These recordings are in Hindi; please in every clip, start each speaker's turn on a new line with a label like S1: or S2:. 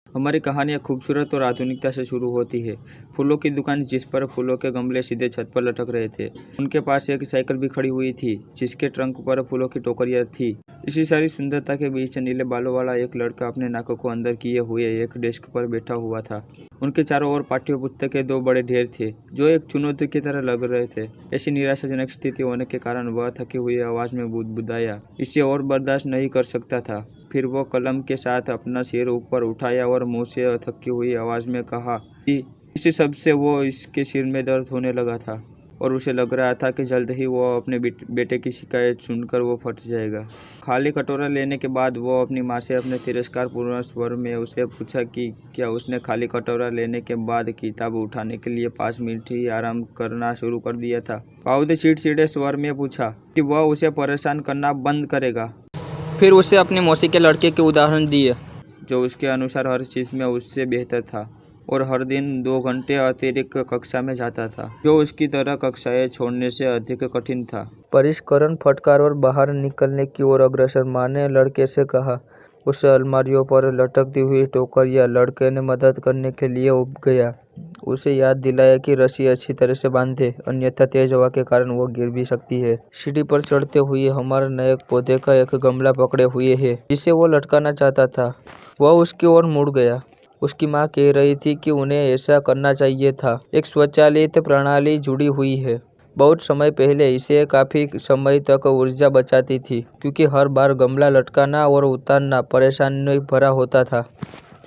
S1: हमारी कहानियाँ खूबसूरत और आधुनिकता से शुरू होती है। फूलों की दुकान जिस पर फूलों के गमले सीधे छत पर लटक रहे थे। उनके पास एक साइकिल भी खड़ी हुई थी जिसके ट्रंक पर फूलों की टोकरियाँ थी। इसी सारी सुंदरता के बीच नीले बालों वाला एक लड़का अपने नाकों को अंदर किए हुए एक डेस्क पर बैठा हुआ था। उनके चारों ओर पाठ्य पुस्तक के दो बड़े ढेर थे जो एक चुनौती की तरह लग रहे थे। ऐसी निराशाजनक स्थिति होने के कारण वह थकी हुई आवाज में बुदबुदाया, इसे और बर्दाश्त नहीं कर सकता था। फिर वो कलम के साथ अपना सिर ऊपर उठाया और मुंह से थकी हुई आवाज में कहा कि इसी सब से वो इसके सिर में दर्द होने लगा था और उसे लग रहा था कि जल्द ही वो अपने बेटे की शिकायत सुनकर वो फट जाएगा। खाली कटोरा लेने के बाद वो अपनी माँ से अपने तिरस्कारपूर्ण स्वर में उसे पूछा कि क्या उसने खाली कटोरा लेने के बाद किताब उठाने के लिए 5 मिनट ही आराम करना शुरू कर दिया था। पाउद चिड़चिड़े स्वर में पूछा कि वह उसे परेशान करना बंद करेगा। फिर उसे अपनी मौसी के लड़के के उदाहरण दिए जो उसके अनुसार हर चीज़ में उससे बेहतर था और हर दिन 2 घंटे अतिरिक्त कक्षा में जाता था जो उसकी तरह कक्षाएं छोड़ने से अधिक कठिन था। परिष्करण फटकार और बाहर निकलने की ओर अग्रसर माँ ने लड़के से कहा। उसे अलमारियों पर लटकती हुई टोकरियां लड़के ने मदद करने के लिए उब गया। उसे याद दिलाया कि रस्सी अच्छी तरह से बांधे, अन्यथा तेज हवा के कारण वो गिर भी सकती है। सीढ़ी पर चढ़ते हुए हमारा नायक पौधे का एक गमला पकड़े हुए है जिसे वो लटकाना चाहता था। वह उसकी ओर मुड़ गया। उसकी माँ कह रही थी कि उन्हें ऐसा करना चाहिए था। एक स्वचालित प्रणाली जुड़ी हुई है। बहुत समय पहले इसे काफी समय तक ऊर्जा बचाती थी क्योंकि हर बार गमला लटकाना और उतारना परेशानी भरा होता था।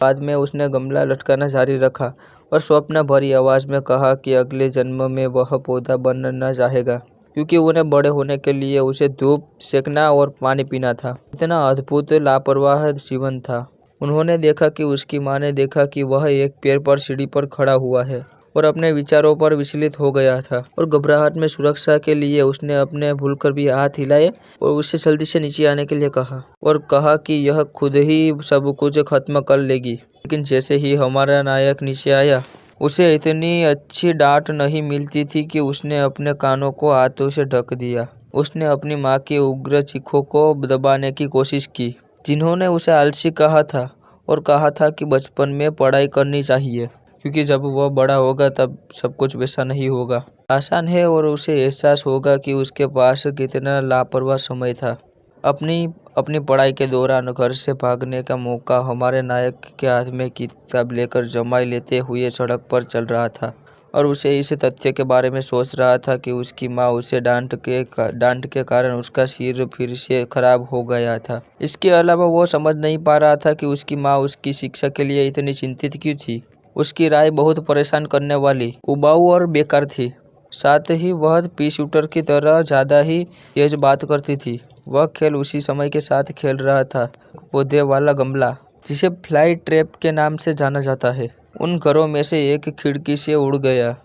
S1: बाद में उसने गमला लटकाना जारी रखा और स्वप्न भरी आवाज में कहा कि अगले जन्म में वह पौधा बनना चाहेगा क्योंकि उन्हें बड़े होने के लिए उसे धूप सेकना और पानी पीना था। इतना अद्भुत लापरवाह जीवन था। उन्होंने देखा कि उसकी माँ ने देखा कि वह एक पैर पर सीढ़ी पर खड़ा हुआ है और अपने विचारों पर विचलित हो गया था और घबराहट में सुरक्षा के लिए उसने अपने भूलकर भी हाथ हिलाए और उसे जल्दी से नीचे आने के लिए कहा और कहा कि यह खुद ही सब कुछ खत्म कर लेगी। लेकिन जैसे ही हमारा नायक नीचे आया उसे इतनी अच्छी डांट नहीं मिलती थी कि उसने अपने कानों को हाथों से ढक दिया। उसने अपनी माँ की उग्र चीखों को दबाने की कोशिश की जिन्होंने उसे आलसी कहा था और कहा था कि बचपन में पढ़ाई करनी चाहिए क्योंकि जब वह बड़ा होगा तब सब कुछ वैसा नहीं होगा। आसान है और उसे एहसास होगा कि उसके पास कितना लापरवाह समय था। अपनी पढ़ाई के दौरान घर से भागने का मौका हमारे नायक के हाथ में किताब लेकर जमाई लेते हुए सड़क पर चल रहा था और उसे इस तथ्य के बारे में सोच रहा था कि उसकी माँ उसे डांट के कारण उसका सिर फिर से खराब हो गया था। इसके अलावा वो समझ नहीं पा रहा था कि उसकी माँ उसकी शिक्षा के लिए इतनी चिंतित क्यों थी। उसकी राय बहुत परेशान करने वाली, उबाऊ और बेकार थी। साथ ही वह पी शूटर की तरह ज़्यादा ही तेज बात करती थी। वह खेल उसी समय के साथ खेल रहा था। पौधे वाला गमला जिसे फ्लाई ट्रैप के नाम से जाना जाता है उन घरों में से एक खिड़की से उड़ गया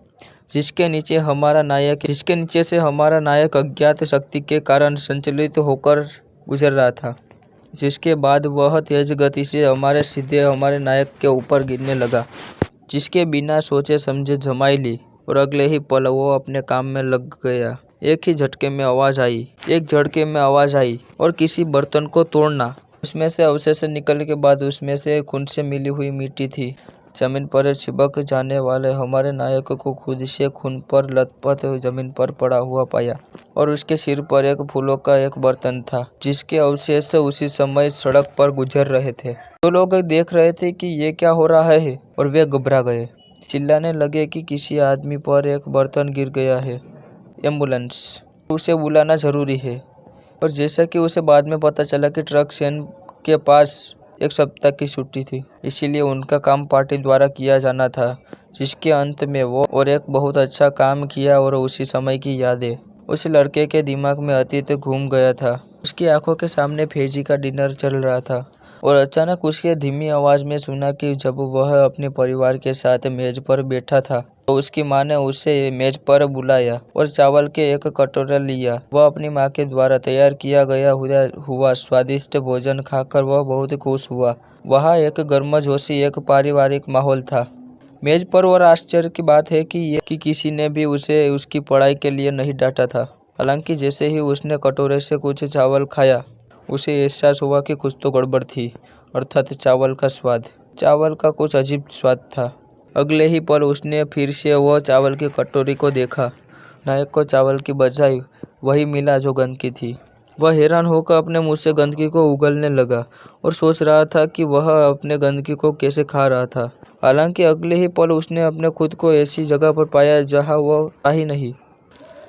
S1: जिसके नीचे से हमारा नायक अज्ञात शक्ति के कारण संचलित होकर गुजर रहा था। जिसके बाद वह तेज गति से हमारे नायक के ऊपर गिरने लगा जिसके बिना सोचे समझे जमाई ली और अगले ही पल वो अपने काम में लग गया। एक झटके में आवाज आई और किसी बर्तन को तोड़ना। उसमें से अवशेष निकलने के बाद उसमें से खून से मिली हुई मिट्टी थी। जमीन पर चिपक जाने वाले हमारे नायक को खुद से खून पर लथपथ जमीन पर पड़ा हुआ पाया और उसके सिर पर एक फूलों का एक बर्तन था जिसके अवशेष उसी समय सड़क पर गुजर रहे थे। तो लोग देख रहे थे कि ये क्या हो रहा है और वे घबरा गए, चिल्लाने लगे कि किसी आदमी पर एक बर्तन गिर गया है, एम्बुलेंस, उसे बुलाना जरूरी है। और जैसा कि उसे बाद में पता चला कि ट्रक सेन के पास एक सप्ताह की छुट्टी थी, इसीलिए उनका काम पार्टी द्वारा किया जाना था जिसके अंत में वो और एक बहुत अच्छा काम किया और उसी समय की यादें उस लड़के के दिमाग में अतीत घूम गया था। उसकी आंखों के सामने फैजी का डिनर चल रहा था और अचानक उसके धीमी आवाज में सुना कि जब वह अपने परिवार के साथ मेज पर बैठा था तो उसकी माँ ने उसे मेज पर बुलाया और चावल के एक कटोरा लिया। वह अपनी माँ के द्वारा तैयार किया गया हुआ स्वादिष्ट भोजन खाकर वह बहुत खुश हुआ। वहाँ एक गर्मजोशी एक पारिवारिक माहौल था मेज पर और आश्चर्य की बात है कि किसी ने भी उसे उसकी पढ़ाई के लिए नहीं डांटा था। हालांकि जैसे ही उसने कटोरे से कुछ चावल खाया उसे एहसास हुआ कि कुछ तो गड़बड़ थी, अर्थात चावल का स्वाद। चावल का कुछ अजीब स्वाद था। अगले ही पल उसने फिर से वह चावल की कटोरी को देखा। नायक को चावल की बजाय वही मिला जो गंदगी थी। वह हैरान होकर अपने मुंह से गंदगी को उगलने लगा और सोच रहा था कि वह अपने गंदगी को कैसे खा रहा था। हालांकि अगले ही पल उसने अपने खुद को ऐसी जगह पर पाया जहां वह था ही नहीं।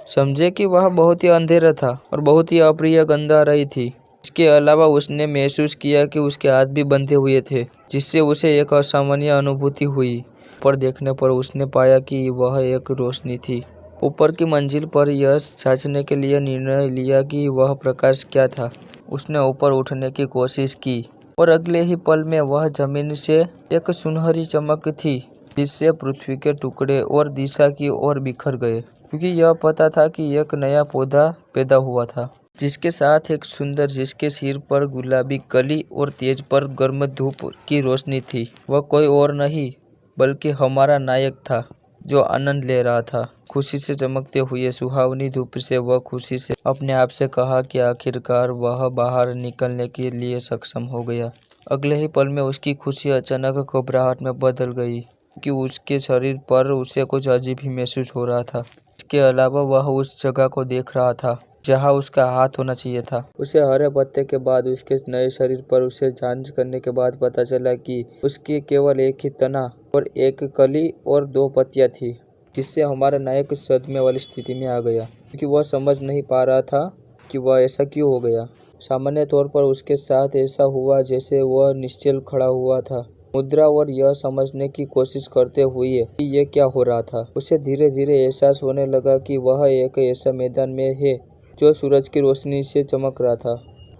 S1: समझे कि वह बहुत ही अंधेरा था और बहुत ही अप्रिय गंध आ रही थी। इसके अलावा उसने महसूस किया कि उसके हाथ भी बंधे हुए थे, जिससे उसे एक असामान्य अनुभूति हुई। ऊपर देखने पर उसने पाया कि वह एक रोशनी थी। ऊपर की मंजिल पर यह जांचने के लिए निर्णय लिया कि वह प्रकाश क्या था। उसने ऊपर उठने की कोशिश की और अगले ही पल में वह जमीन से एक सुनहरी चमक थी, जिससे पृथ्वी के टुकड़े और दिशा की ओर बिखर गए। क्योंकि यह पता था कि एक नया पौधा पैदा हुआ था, जिसके साथ एक सुंदर, जिसके सिर पर गुलाबी कली और तेज पर गर्म धूप की रोशनी थी। वह कोई और नहीं बल्कि हमारा नायक था, जो आनंद ले रहा था। खुशी से चमकते हुए सुहावनी धूप से वह खुशी से अपने आप से कहा कि आखिरकार वह बाहर निकलने के लिए सक्षम हो गया। अगले ही पल में उसकी खुशी अचानक घबराहट में बदल गई, कि उसके शरीर पर उसे कुछ अजीब ही महसूस हो रहा था। इसके अलावा वह उस जगह को देख रहा था जहां उसका हाथ होना चाहिए था। उसे हरे पत्ते के बाद उसके नए शरीर पर उसे जांच करने के बाद पता चला कि उसकी केवल एक ही तना और एक कली और 2 पत्तियां थी, जिससे हमारा नायक सदमे वाली स्थिति में आ गया, क्योंकि वह समझ नहीं पा रहा था कि वह ऐसा क्यों हो गया। सामान्य तौर पर उसके साथ ऐसा हुआ जैसे वह निश्चल खड़ा हुआ था, मुद्रा और यह समझने की कोशिश करते हुए कि यह क्या हो रहा था। उसे धीरे धीरे एहसास होने लगा कि वह एक ऐसा मैदान में है जो सूरज की रोशनी से चमक रहा था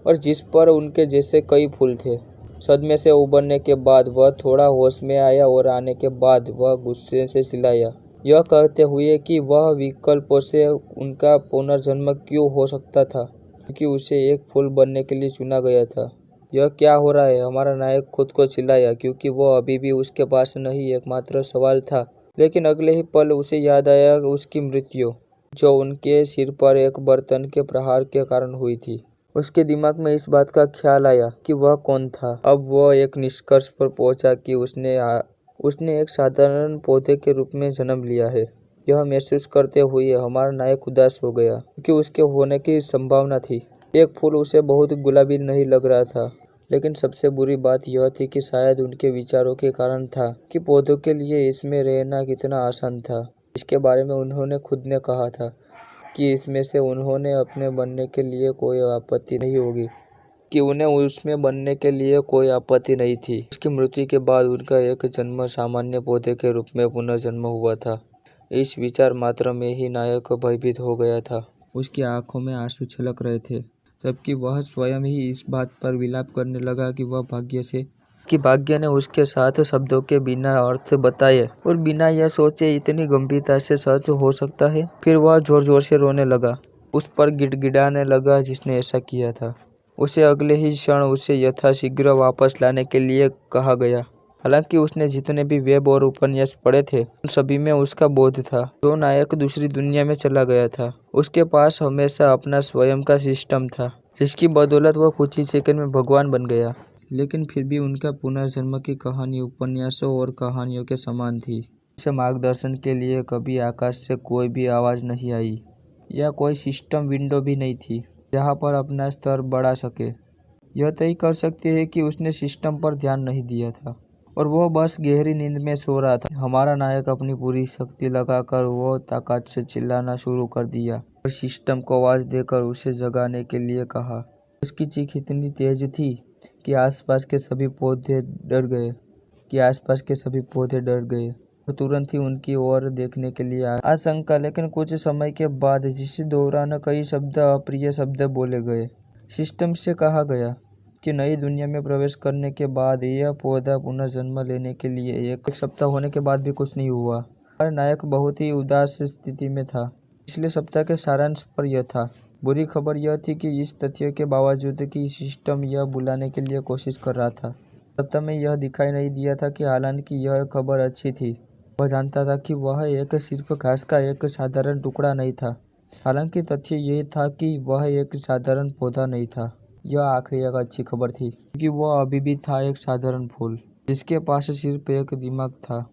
S1: और जिस पर उनके जैसे कई फूल थे। सदमे से उबरने के बाद वह थोड़ा होश में आया और आने के बाद वह गुस्से से चिल्लाया, यह कहते हुए कि वह विकल्पों से उनका पुनर्जन्म क्यों हो सकता था, क्योंकि उसे एक फूल बनने के लिए चुना गया था। यह क्या हो रहा है? हमारा नायक खुद को चिल्लाया, क्योंकि वह अभी भी उसके पास नहीं एकमात्र सवाल था। लेकिन अगले ही पल उसे याद आया उसकी मृत्यु, जो उनके सिर पर एक बर्तन के प्रहार के कारण हुई थी। उसके दिमाग में इस बात का ख्याल आया कि वह कौन था। अब वह एक निष्कर्ष पर पहुंचा कि उसने एक साधारण पौधे के रूप में जन्म लिया है। यह महसूस करते हुए हमारा नायक उदास हो गया, क्योंकि उसके होने की संभावना थी। एक फूल उसे बहुत गुलाबी नहीं लग रहा था, लेकिन सबसे बुरी बात यह थी कि शायद उनके विचारों के कारण था कि पौधों के लिए इसमें रहना कितना आसान था। इसके बारे में उन्होंने खुद ने कहा था कि इसमें से उन्होंने अपने बनने के लिए कोई आपत्ति नहीं होगी, कि उन्हें उसमें बनने के लिए कोई आपत्ति नहीं थी। उसकी मृत्यु के बाद उनका एक जन्म सामान्य पौधे के रूप में पुनर्जन्म हुआ था। इस विचार मात्र में ही नायक भयभीत हो गया था। उसकी आंखों में आंसू छलक रहे थे, जबकि वह स्वयं ही इस बात पर विलाप करने लगा कि भाग्य ने उसके साथ शब्दों के बिना अर्थ बताए और बिना यह सोचे इतनी गंभीरता से सच हो सकता है। फिर वह जोर जोर से रोने लगा, उस पर गिड़गिड़ाने लगा जिसने ऐसा किया था। उसे अगले ही क्षण उसे यथाशीघ्र वापस लाने के लिए कहा गया। हालांकि उसने जितने भी वेब और उपन्यास पढ़े थे, उन सभी में उसका बोध था। जो नायक दूसरी दुनिया में चला गया था, उसके पास हमेशा अपना स्वयं का सिस्टम था, जिसकी बदौलत वह कुछ ही सेकंड में भगवान बन गया। लेकिन फिर भी उनका पुनर्जन्म की कहानी उपन्यासों और कहानियों के समान थी। उसे मार्गदर्शन के लिए कभी आकाश से कोई भी आवाज़ नहीं आई, या कोई सिस्टम विंडो भी नहीं थी जहाँ पर अपना स्तर बढ़ा सके। यह तय कर सकते हैं कि उसने सिस्टम पर ध्यान नहीं दिया था और वह बस गहरी नींद में सो रहा था। हमारा नायक अपनी पूरी शक्ति लगाकर वो ताकत से चिल्लाना शुरू कर दिया और सिस्टम को आवाज़ देकर उसे जगाने के लिए कहा। उसकी चीख इतनी तेज थी कि आसपास के सभी पौधे डर गए और तुरंत ही उनकी ओर देखने के लिए आशंका। लेकिन कुछ समय के बाद, जिस दौरान कई अप्रिय शब्द बोले गए, सिस्टम से कहा गया कि नई दुनिया में प्रवेश करने के बाद यह पौधा पुनर्जन्म लेने के लिए एक सप्ताह होने के बाद भी कुछ नहीं हुआ। हमारा नायक बहुत ही उदास स्थिति में था। पिछले सप्ताह के सारांश पर यह था। बुरी खबर यह थी कि इस तथ्य के बावजूद कि सिस्टम यह बुलाने के लिए कोशिश कर रहा था, सप्ताह में यह दिखाई नहीं दिया था कि हालांकि यह खबर अच्छी थी, वह जानता था कि वह सिर्फ घास का एक साधारण टुकड़ा नहीं था। हालांकि तथ्य यह था कि वह एक साधारण पौधा नहीं था। यह आखिरी एक अच्छी खबर थी, क्योंकि वह अभी भी था एक साधारण फूल। जिसके पास सिर्फ एक दिमाग था।